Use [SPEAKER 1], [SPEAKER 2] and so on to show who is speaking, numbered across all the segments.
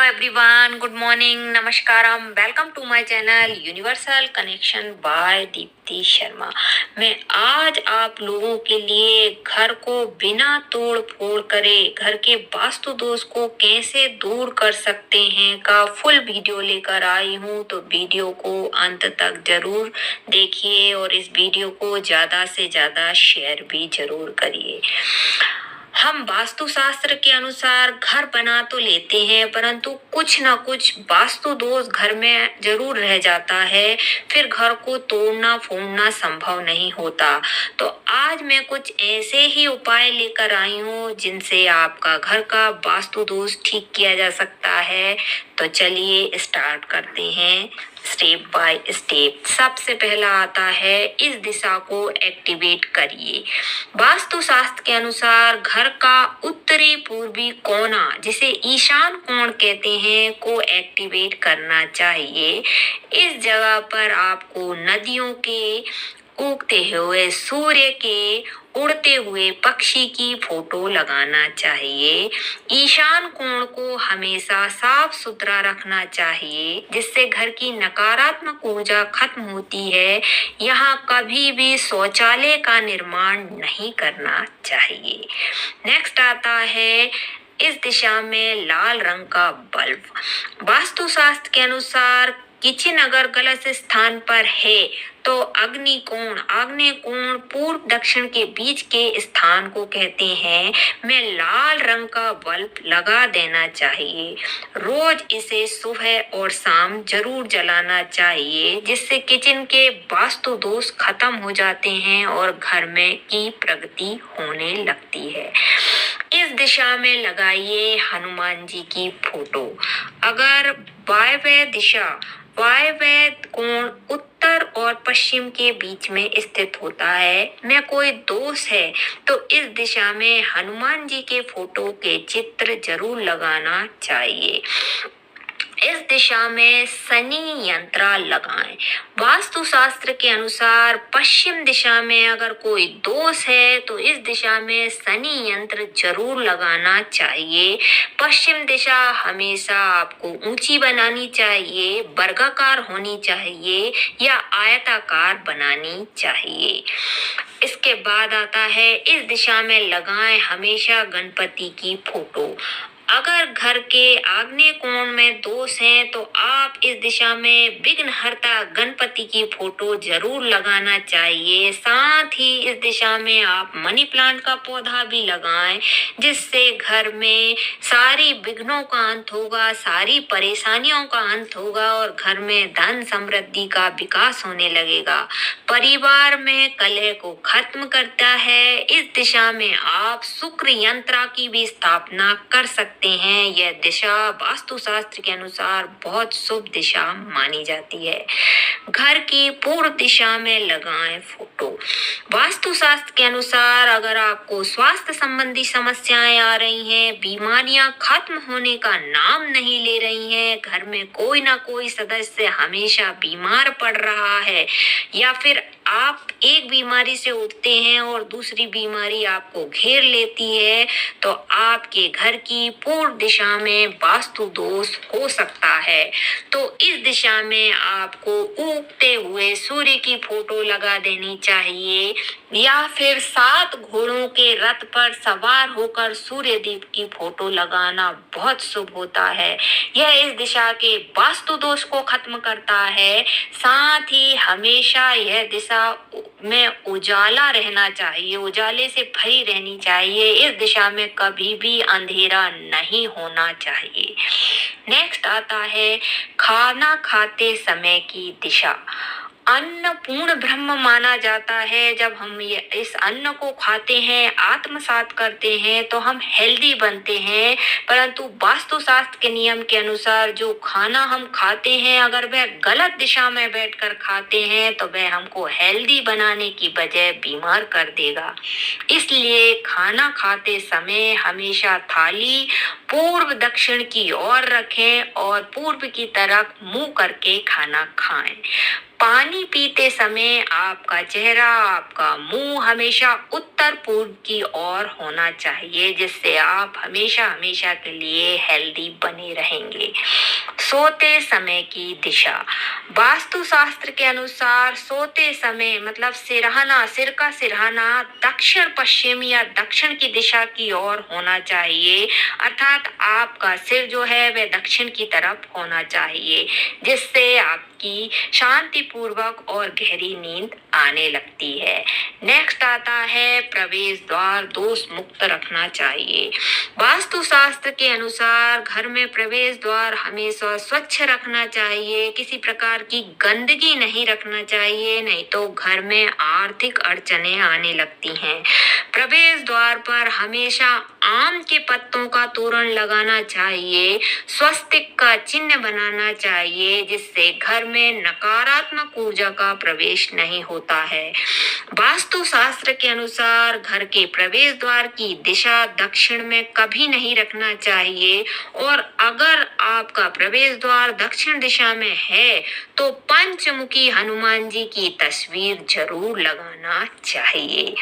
[SPEAKER 1] everyone, good morning, namaskaram, welcome to my channel universal connection by Deepti Sharma. मैं आज आप लोगों के लिए घर को बिना तोड़ फोड़ करे घर के वास्तु दोष को कैसे दूर कर सकते हैं का फुल वीडियो लेकर आई हूँ, तो वीडियो को अंत तक जरूर देखिए और इस वीडियो को ज्यादा से ज्यादा शेयर भी जरूर करिए। हम वास्तुशास्त्र के अनुसार घर बना तो लेते हैं, परंतु कुछ ना कुछ वास्तु दोष घर में जरूर रह जाता है, फिर घर को तोड़ना फोड़ना संभव नहीं होता। तो आज मैं कुछ ऐसे ही उपाय लेकर आई हूँ जिनसे आपका घर का वास्तु दोष ठीक किया जा सकता है। तो चलिए स्टार्ट करते हैं स्टेप बाय स्टेप। सबसे पहला आता है इस दिशा को एक्टिवेट करिए। वास्तुशास्त्र के अनुसार घर का उत्तरी पूर्वी कोना, जिसे ईशान कोण कहते हैं, को एक्टिवेट करना चाहिए। इस जगह पर आपको नदियों के, उगते हुए सूर्य के, उड़ते हुए पक्षी की फोटो लगाना चाहिए। ईशान कोण को हमेशा साफ सुथरा रखना चाहिए, जिससे घर की नकारात्मक ऊर्जा खत्म होती है। यहाँ कभी भी शौचालय का निर्माण नहीं करना चाहिए। नेक्स्ट आता है इस दिशा में लाल रंग का बल्ब। वास्तुशास्त्र के अनुसार किचन अगर गलत स्थान पर है तो आग्नेय कोण पूर्व दक्षिण के बीच के स्थान को कहते हैं, में लाल रंग का बल्ब लगा देना चाहिए। रोज इसे सुबह और शाम जरूर जलाना चाहिए, जिससे किचन के वास्तु दोष खत्म हो जाते हैं और घर में की प्रगति होने लगती है। इस दिशा में लगाइए हनुमान जी की फोटो। अगर वायव्य कोण उत्तर और पश्चिम के बीच में स्थित होता है, में कोई दोष है, तो इस दिशा में हनुमान जी के फोटो के चित्र जरूर लगाना चाहिए। इस दिशा में शनि यंत्र लगाएं। वास्तुशास्त्र के अनुसार पश्चिम दिशा में अगर कोई दोष है तो इस दिशा में शनि यंत्र जरूर लगाना चाहिए। पश्चिम दिशा हमेशा आपको ऊंची बनानी चाहिए, वर्गाकार होनी चाहिए या आयताकार बनानी चाहिए। इसके बाद आता है इस दिशा में लगाएं हमेशा गणपति की फोटो। अगर घर के आग्नेय कोण में दोष है तो आप इस दिशा में विघ्नहर्ता गणपति की फोटो जरूर लगाना चाहिए। साथ ही इस दिशा में आप मनी प्लांट का पौधा भी लगाएं, जिससे घर में सारी विघ्नों का अंत होगा, सारी परेशानियों का अंत होगा और घर में धन समृद्धि का विकास होने लगेगा। परिवार में कलह को खत्म करता है। इस दिशा में आप शुक्र यंत्र की भी स्थापना कर सकते हैं। यह दिशा वास्तुशास्त्र के अनुसार बहुत शुभ दिशा मानी जाती है। घर की पूर्व दिशा में लगाएं फोटो। वास्तुशास्त्र के अनुसार अगर आपको स्वास्थ्य संबंधी समस्याएं आ रही हैं, बीमारियां खत्म होने का नाम नहीं ले रही हैं, घर में कोई ना कोई सदस्य हमेशा बीमार पड़ रहा है, या फिर आप एक बीमारी से उठते हैं और दूसरी बीमारी आपको घेर लेती है, तो आपके घर की पूर्व दिशा में वास्तु दोष हो सकता है। तो इस दिशा में आपको उगते हुए सूर्य की फोटो लगा देनी चाहिए, या फिर 7 घोड़ों के रथ पर सवार होकर सूर्य देव की फोटो लगाना बहुत शुभ होता है। यह इस दिशा के वास्तु दोष को खत्म करता है। साथ ही हमेशा यह दिशा में उजाला रहना चाहिए, उजाले से भरी रहनी चाहिए। इस दिशा में कभी भी अंधेरा नहीं होना चाहिए। नेक्स्ट आता है खाना खाते समय की दिशा। अन्न पूर्ण ब्रह्म माना जाता है। जब हम इस अन्न को खाते हैं, आत्मसात करते हैं, तो हम हेल्दी बनते हैं। परंतु वास्तुशास्त्र के नियम के अनुसार जो खाना हम खाते हैं, अगर वह गलत दिशा में बैठकर खाते हैं तो वह हमको हेल्दी बनाने की बजाय बीमार कर देगा। इसलिए खाना खाते समय हमेशा थाली पूर्व दक्षिण की ओर रखें और पूर्व की तरफ मुंह करके खाना खाएं। पानी पीते समय आपका चेहरा, आपका मुंह हमेशा उत्तर पूर्व की ओर होना चाहिए, जिससे आप हमेशा हमेशा के लिए हेल्दी बने रहेंगे। सोते समय की दिशा। वास्तु शास्त्र के अनुसार सोते समय मतलब सिर का सिरहाना दक्षिण पश्चिम या दक्षिण की दिशा की ओर होना चाहिए, अर्थात आपका सिर जो है वह दक्षिण की तरफ होना चाहिए, जिससे आपकी शांति पूर्वक और गहरी नींद आने लगती है। नेक्स्ट आता है प्रवेश द्वार दोष मुक्त रखना चाहिए। वास्तु शास्त्र के अनुसार घर में प्रवेश द्वार हमेशा स्वच्छ रखना चाहिए, किसी प्रकार की गंदगी नहीं रखना चाहिए, नहीं तो घर में आर्थिक अड़चने आने लगती हैं। प्रवेश द्वार पर हमेशा आम के पत्तों का तोरण लगाना चाहिए, स्वस्तिक का चिन्ह बनाना चाहिए, जिससे घर में नकारात्मक ऊर्जा का प्रवेश नहीं होता है। वास्तु शास्त्र के अनुसार घर के प्रवेश द्वार की दिशा दक्षिण में कभी नहीं रखना चाहिए, और अगर आपका प्रवेश द्वार दक्षिण दिशा में है तो पंचमुखी हनुमान जी की तस्वीर जरूर लगाना चाहिए।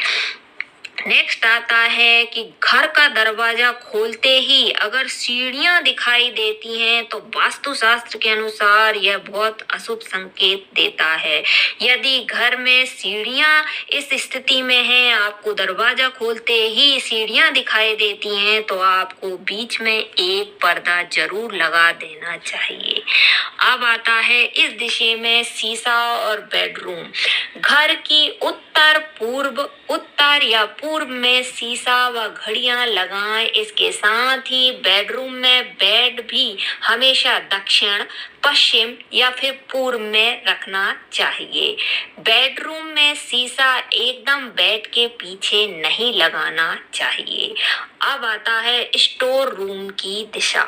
[SPEAKER 1] नेक्स्ट आता है कि घर का दरवाजा खोलते ही अगर सीढ़ियां दिखाई देती हैं तो वास्तु शास्त्र के अनुसार यह बहुत अशुभ संकेत देता है। यदि घर में सीढ़ियां इस स्थिति में हैं, आपको दरवाजा खोलते ही सीढ़ियां दिखाई देती हैं, तो आपको बीच में एक पर्दा जरूर लगा देना चाहिए। अब आता है इस दिशा में शीशा और बेडरूम। घर की उत्तर या पूर्व में शीशा व घड़ियां लगाएं। इसके साथ ही बेडरूम में बेड भी हमेशा दक्षिण, पश्चिम या फिर पूर्व में रखना चाहिए। बेडरूम में शीशा एकदम बेड के पीछे नहीं लगाना चाहिए। अब आता है स्टोर रूम की दिशा।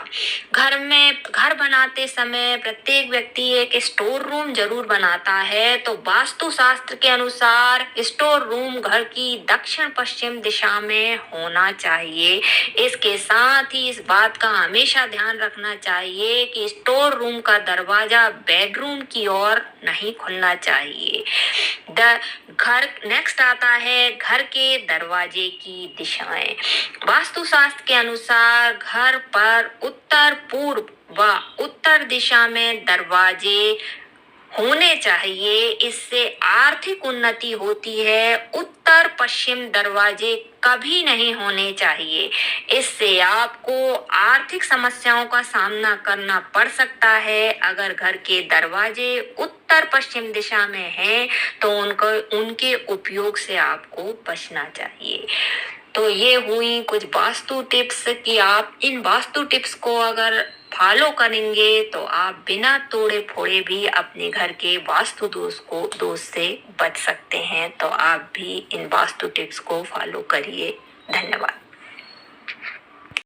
[SPEAKER 1] घर बनाते समय प्रत्येक व्यक्ति एक स्टोर रूम जरूर बनाता है, तो वास्तु शास्त्र के अनुसार स्टोर रूम घर की दक्षिण पश्चिम दिशा में होना चाहिए। इसके साथ ही इस बात का हमेशा ध्यान रखना चाहिए कि स्टोर रूम का दरवाजा बेडरूम की ओर नहीं खुलना चाहिए। नेक्स्ट आता है घर के दरवाजे की दिशाएं। वास्तु शास्त्र के अनुसार घर पर उत्तर पूर्व व उत्तर दिशा में दरवाजे होने चाहिए, इससे आर्थिक उन्नति होती है। उत्तर पश्चिम दरवाजे कभी नहीं होने चाहिए, इससे आपको आर्थिक समस्याओं का सामना करना पड़ सकता है। अगर घर के दरवाजे उत्तर पश्चिम दिशा में हैं तो उनके उपयोग से आपको बचना चाहिए। तो ये हुई कुछ वास्तु टिप्स कि आप इन वास्तु टिप्स को अगर फॉलो करेंगे तो आप बिना तोड़े फोड़े भी अपने घर के वास्तु दोष से बच सकते हैं। तो आप भी इन वास्तु टिप्स को फॉलो करिए। धन्यवाद।